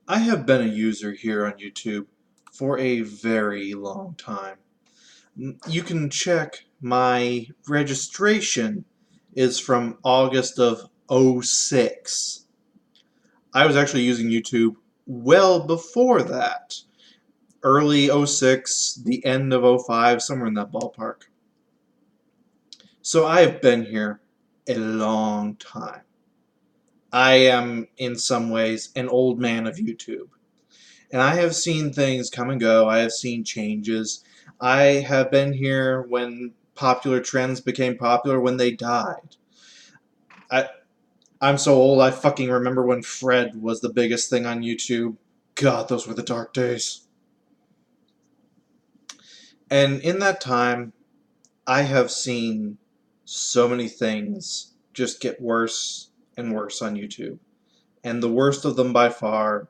I have been a user here on YouTube for a very long time. You can check my registration is from August of '06. I was actually using YouTube well before that. Early '06, the end of '05, somewhere in that ballpark. So I have been here a long time. I am, in some ways, an old man of YouTube. And I have seen things come and go. I have seen changes. I have been here when popular trends became popular, when they died. I, I'm so old, I fucking remember when Fred was the biggest thing on YouTube. God, those were the dark days. And in that time, I have seen so many things just get worse and worse on YouTube. And the worst of them by far,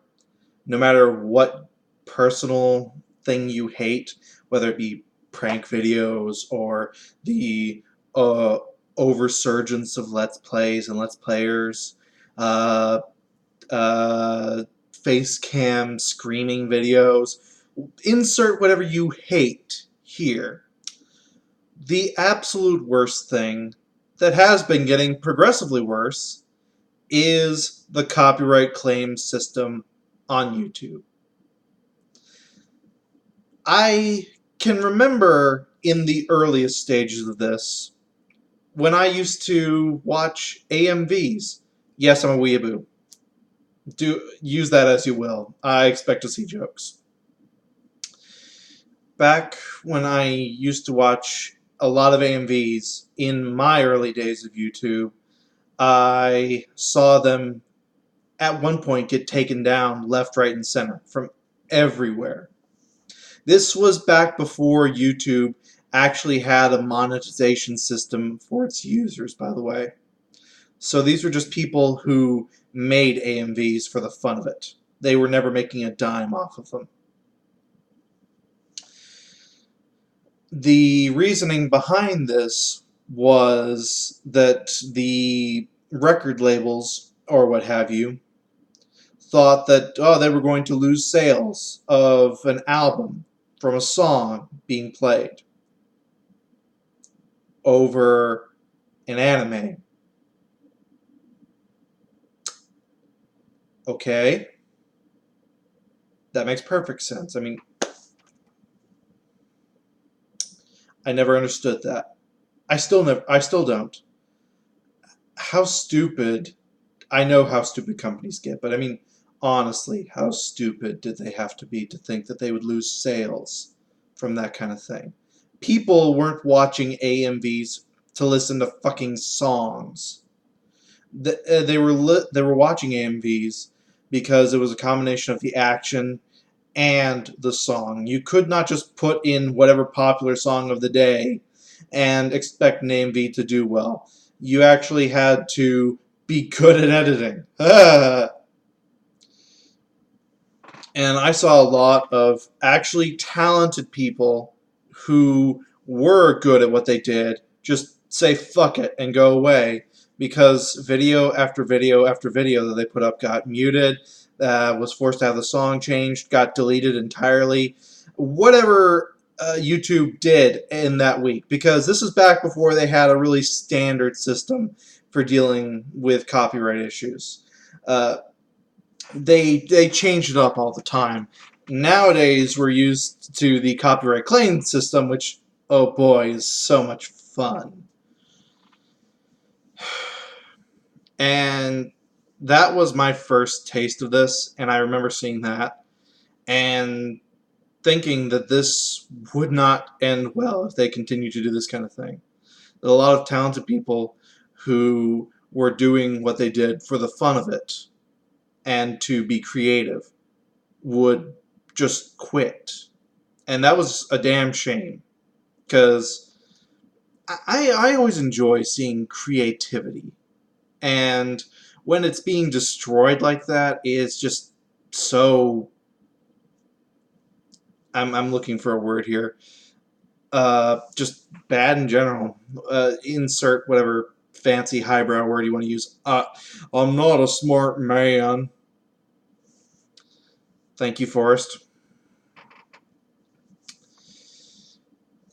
no matter what personal thing you hate, whether it be prank videos or the uh, oversurgence of Let's Plays and Let's Players, uh, uh, face cam screaming videos, insert whatever you hate here. The absolute worst thing that has been getting progressively worse is the copyright claim system on YouTube. I can remember in the earliest stages of this when I used to watch AMVs. Yes, I'm a weeaboo. Do use that as you will. I expect to see jokes. Back when I used to watch a lot of AMVs in my early days of YouTube, I saw them at one point get taken down left, right, and center from everywhere. This was back before YouTube actually had a monetization system for its users, by the way. So these were just people who made AMVs for the fun of it. They were never making a dime off of them. The reasoning behind this was that the record labels, or what have you, thought that, oh, they were going to lose sales of an album from a song being played over an anime. Okay, that makes perfect sense. I mean, I never understood that. I still don't. How stupid, I know how stupid companies get, but I mean, honestly, how stupid did they have to be to think that they would lose sales from that kind of thing? People weren't watching AMVs to listen to fucking songs. They were watching AMVs because it was a combination of the action and the song. You could not just put in whatever popular song of the day and expect an AMV to do well. You actually had to be good at editing. And I saw a lot of actually talented people who were good at what they did just say fuck it and go away because video after video after video that they put up got muted, was forced to have the song changed, got deleted entirely. Whatever YouTube did in that week, because this is back before they had a really standard system for dealing with copyright issues. Uh, they change it up all the time. Nowadays, we're used to the copyright claim system, which, oh boy, is so much fun. And that was my first taste of this, and I remember seeing that and thinking that this would not end well if they continue to do this kind of thing. There are a lot of talented people who were doing what they did for the fun of it and to be creative would just quit. And that was a damn shame because I always enjoy seeing creativity. And when it's being destroyed like that, it's just so. I'm looking for a word here. Just bad in general. Insert whatever fancy highbrow word you want to use. I'm not a smart man. Thank you, Forrest.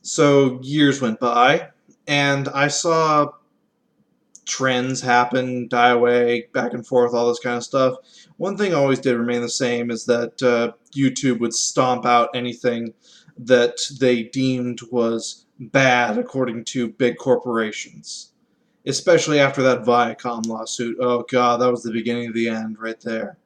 So years went by, and I saw trends happen, die away, back and forth, all this kind of stuff. One thing always did remain the same is that YouTube would stomp out anything that they deemed was bad according to big corporations. Especially after that Viacom lawsuit. Oh god, that was the beginning of the end right there.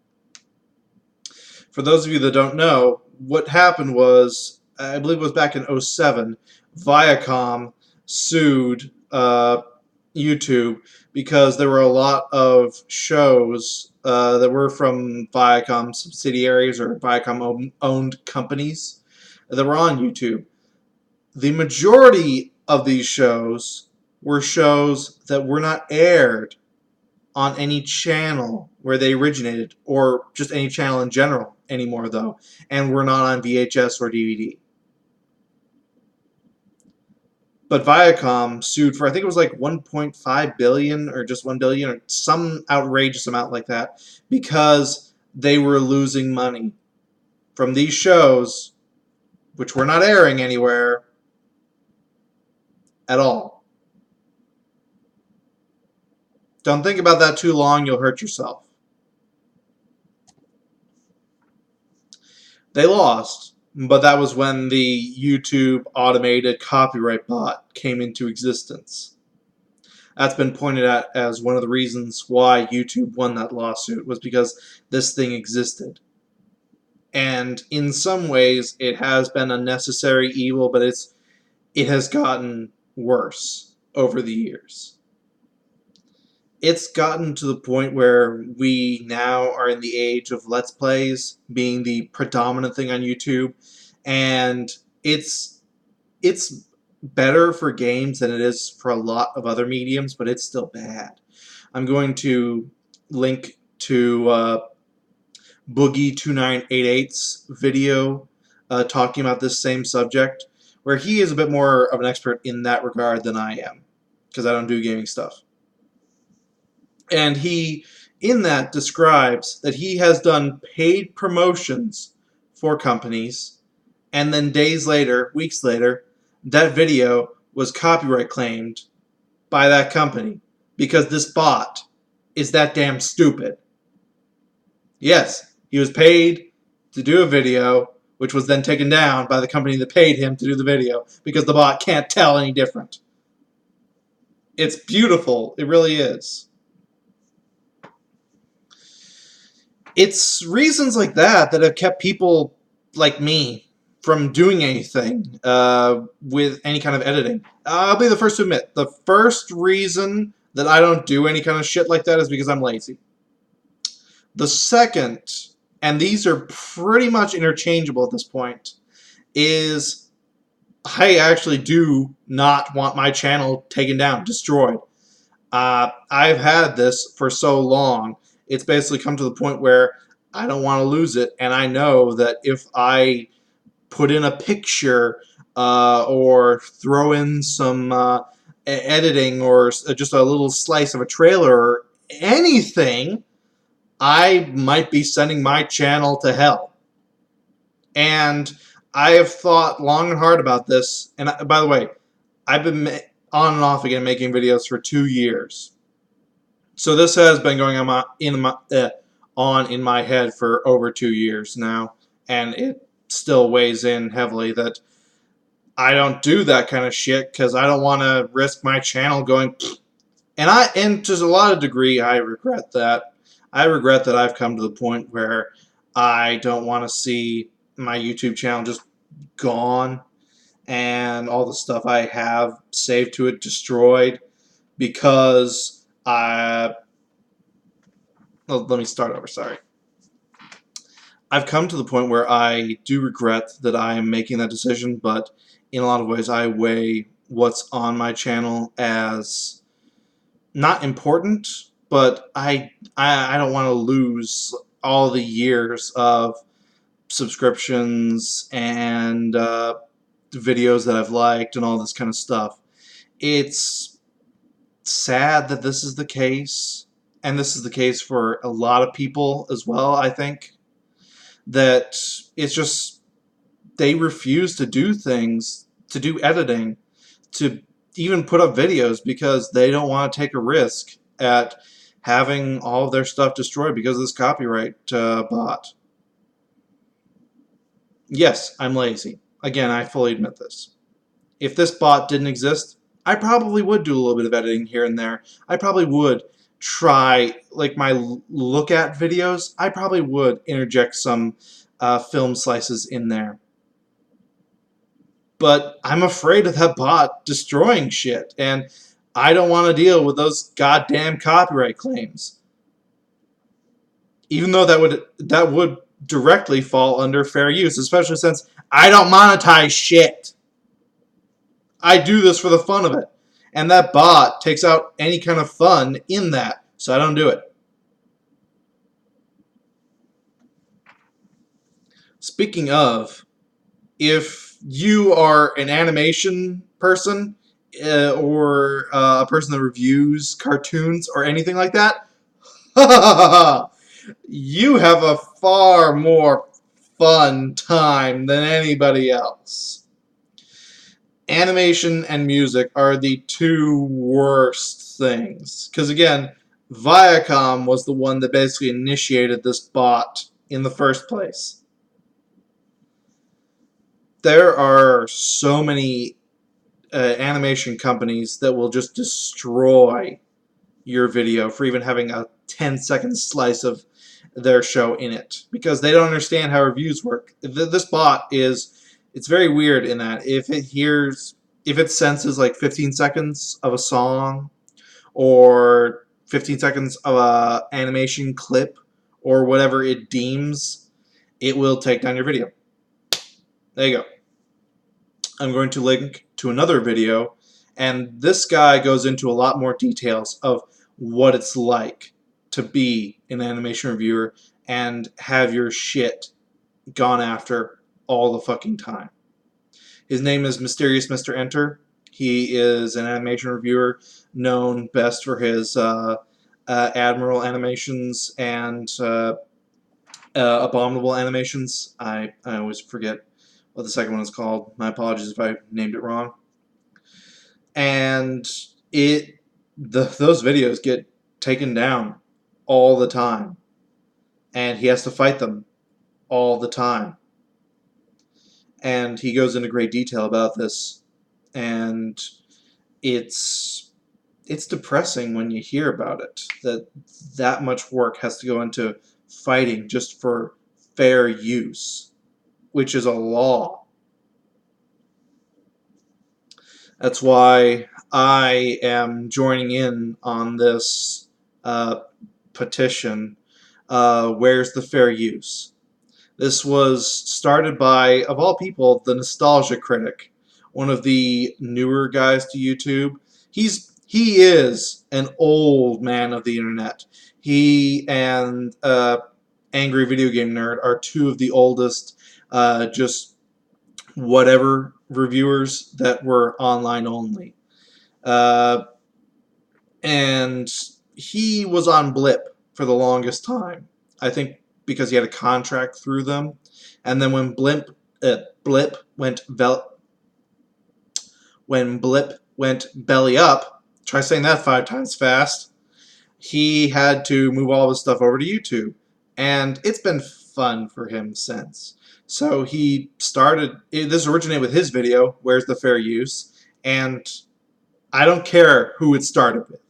For those of you that don't know, what happened was, I believe it was back in '07, Viacom sued YouTube because there were a lot of shows that were from Viacom subsidiaries or Viacom owned companies that were on YouTube. The majority of these shows were shows that were not aired on any channel where they originated, or just any channel in general anymore, though, and were not on VHS or DVD. But Viacom sued for, I think it was like 1.5 billion or just 1 billion or some outrageous amount like that, because they were losing money from these shows, which were not airing anywhere at all. Don't think about that too long, you'll hurt yourself. They lost, but that was when the YouTube automated copyright bot came into existence. That's been pointed at as one of the reasons why YouTube won that lawsuit, was because this thing existed. And in some ways, it has been a necessary evil, but it has gotten worse over the years. It's gotten to the point where we now are in the age of Let's Plays being the predominant thing on YouTube, and it's better for games than it is for a lot of other mediums, but it's still bad. I'm going to link to Boogie2988's video talking about this same subject, where he is a bit more of an expert in that regard than I am, because I don't do gaming stuff. And he, in that, describes that he has done paid promotions for companies, and then days later, weeks later, that video was copyright claimed by that company because this bot is that damn stupid. Yes, he was paid to do a video, which was then taken down by the company that paid him to do the video because the bot can't tell any different. It's beautiful. It really is. It's reasons like that that have kept people like me from doing anything with any kind of editing. I'll be the first to admit, the first reason that I don't do any kind of shit like that is because I'm lazy. The second, and these are pretty much interchangeable at this point, is I actually do not want my channel taken down, destroyed. I've had this for so long, it's basically come to the point where I don't want to lose it, and I know that if I put in a picture or throw in some editing or just a little slice of a trailer or anything, I might be sending my channel to hell. And I have thought long and hard about this, and by the way, I've been on and off again making videos for 2 years. So this has been going on in my head for over 2 years now, and it still weighs in heavily that I don't do that kind of shit because I don't want to risk my channel going. And to a lot of degree, I regret that. I regret that I've come to the point where I don't want to see my YouTube channel just gone and all the stuff I have saved to it destroyed because let me start over, sorry. I've come to the point where I do regret that I am making that decision, but in a lot of ways I weigh what's on my channel as not important, but I don't want to lose all the years of subscriptions and videos that I've liked and all this kind of stuff. It's sad that this is the case, and this is the case for a lot of people as well, I think. that it's just they refuse to do things, to do editing, to even put up videos because they don't want to take a risk at having all of their stuff destroyed because of this copyright bot. Yes, I'm lazy. Again, I fully admit this. If this bot didn't exist, I probably would do a little bit of editing here and there. I probably would try, like my look at videos, I probably would interject some film slices in there. But I'm afraid of that bot destroying shit, and I don't want to deal with those goddamn copyright claims. Even though that would directly fall under fair use, especially since I don't monetize shit. I do this for the fun of it. And that bot takes out any kind of fun in that, so I don't do it. Speaking of, if you are an animation person or a person that reviews cartoons or anything like that, you have a far more fun time than anybody else. Animation and music are the two worst things. Because again, Viacom was the one that basically initiated this bot in the first place. There are so many animation companies that will just destroy your video for even having a 10-second slice of their show in it because they don't understand how reviews work. This bot it's very weird in that if it senses like 15 seconds of a song or 15 seconds of a animation clip or whatever it deems, it will take down your video. There you go. I'm going to link to another video, and this guy goes into a lot more details of what it's like to be an animation reviewer and have your shit gone after all the fucking time. His name is Mysterious Mr. Enter. He is an animation reviewer known best for his Admiral animations and Abominable animations. I always forget what the second one is called. My apologies if I named it wrong. And those videos get taken down all the time. And he has to fight them all the time. And he goes into great detail about this. And it's depressing when you hear about it, that much work has to go into fighting just for fair use, which is a law. That's why I am joining in on this petition, Where's the Fair Use? This was started by, of all people, the Nostalgia Critic, one of the newer guys to YouTube. He is an old man of the internet. He and Angry Video Game Nerd are two of the oldest just whatever reviewers that were online only. And he was on Blip for the longest time. I think because he had a contract through them. And then when Blip went belly up, try saying that 5 times fast, he had to move all of his stuff over to YouTube. And it's been fun for him since. So he started, this originated with his video, Where's the Fair Use? And I don't care who it started with.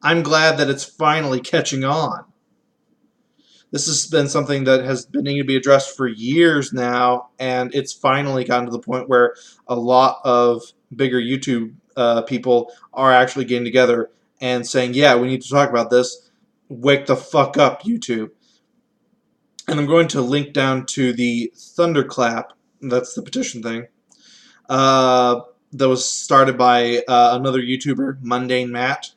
I'm glad that it's finally catching on. This has been something that has been needing to be addressed for years now, and it's finally gotten to the point where a lot of bigger YouTube people are actually getting together and saying, yeah, we need to talk about this. Wake the fuck up, YouTube. And I'm going to link down to the Thunderclap, that's the petition thing, that was started by another YouTuber, Mundane Matt.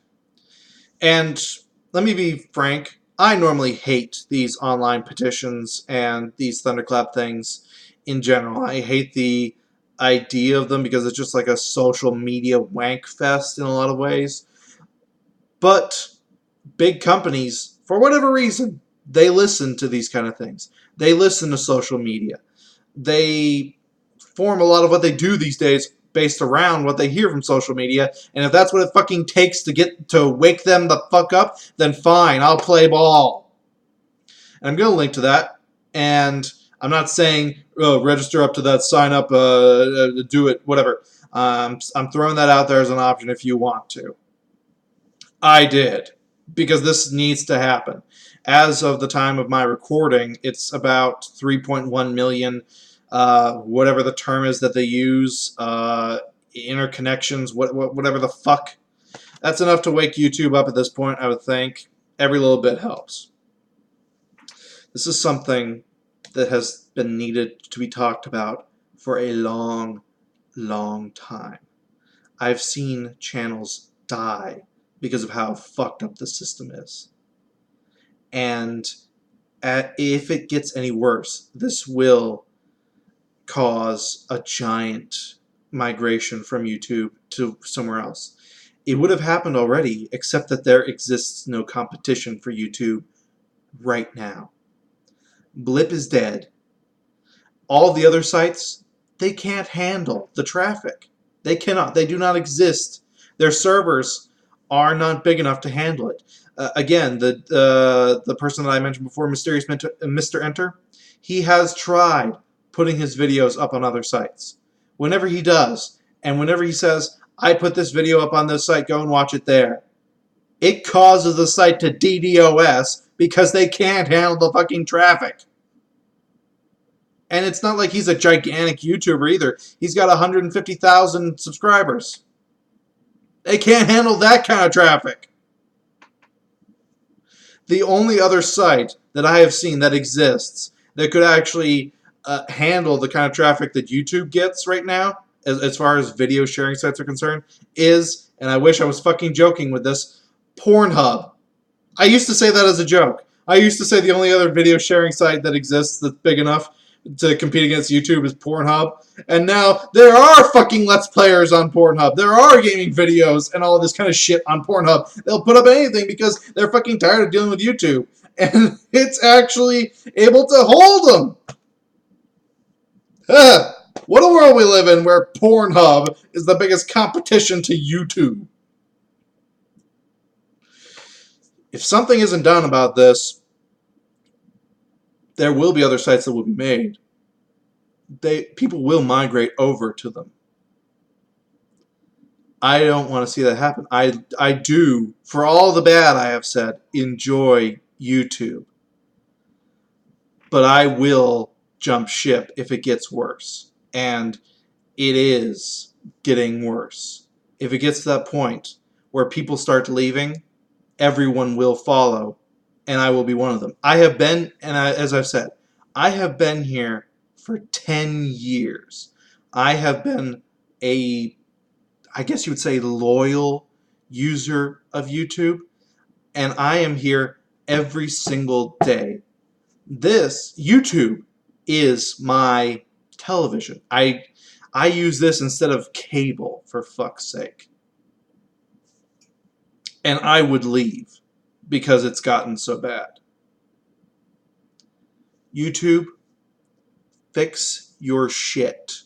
And let me be frank, I normally hate these online petitions and these Thunderclap things in general. I hate the idea of them because it's just like a social media wank fest in a lot of ways. But big companies, for whatever reason, They listen to these kind of things. They listen to social media. They form a lot of what they do these days based around what they hear from social media. And if that's what it fucking takes to wake them the fuck up, then fine, I'll play ball. And I'm going to link to that. And I'm not saying register up to that, sign up, do it, whatever. I'm throwing that out there as an option if you want to. I did, because this needs to happen. As of the time of my recording, it's about 3.1 million, whatever the term is that they use, interconnections, whatever the fuck. That's enough to wake YouTube up at this point, I would think. Every little bit helps. This is something that has been needed to be talked about for a long, long time. I've seen channels die because of how fucked up the system is. And if it gets any worse, this will cause a giant migration from YouTube to somewhere else. It would have happened already, except that there exists no competition for YouTube right now. Blip is dead. All the other sites, they can't handle the traffic. They cannot. They do not exist. Their servers are not big enough to handle it. Again, the person that I mentioned before, Mysterious Mr. Enter, he has tried putting his videos up on other sites. Whenever he does, and whenever he says, I put this video up on this site, go and watch it there, it causes the site to DDoS because they can't handle the fucking traffic. And it's not like he's a gigantic YouTuber either. He's got 150,000 subscribers. They can't handle that kind of traffic. The only other site that I have seen that exists that could actually handle the kind of traffic that YouTube gets right now, as far as video sharing sites are concerned, is, and I wish I was fucking joking with this, Pornhub. I used to say that as a joke. I used to say the only other video sharing site that exists that's big enough to compete against YouTube is Pornhub. And now there are fucking Let's Players on Pornhub. There are gaming videos and all this kind of shit on Pornhub. They'll put up anything because they're fucking tired of dealing with YouTube. And it's actually able to hold them. What a world we live in where Pornhub is the biggest competition to YouTube. If something isn't done about this, there will be other sites that will be made. People will migrate over to them. I don't want to see that happen. I do, for all the bad I have said, enjoy YouTube. But I will jump ship if it gets worse. And it is getting worse. If it gets to that point where people start leaving, everyone will follow, and I will be one of them. I have been, and as I've said, I have been here for 10 years. I have been I guess you would say, loyal user of YouTube, and I am here every single day. YouTube is my television. I use this instead of cable, for fuck's sake. And I would leave because it's gotten so bad. YouTube, fix your shit.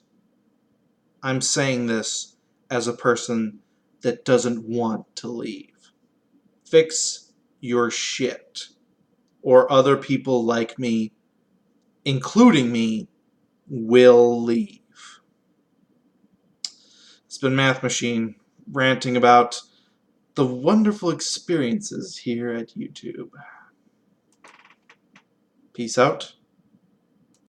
I'm saying this as a person that doesn't want to leave. Fix your shit. Or other people like me, including me, will leave. It's been Math Machine ranting about the wonderful experiences here at YouTube. Peace out.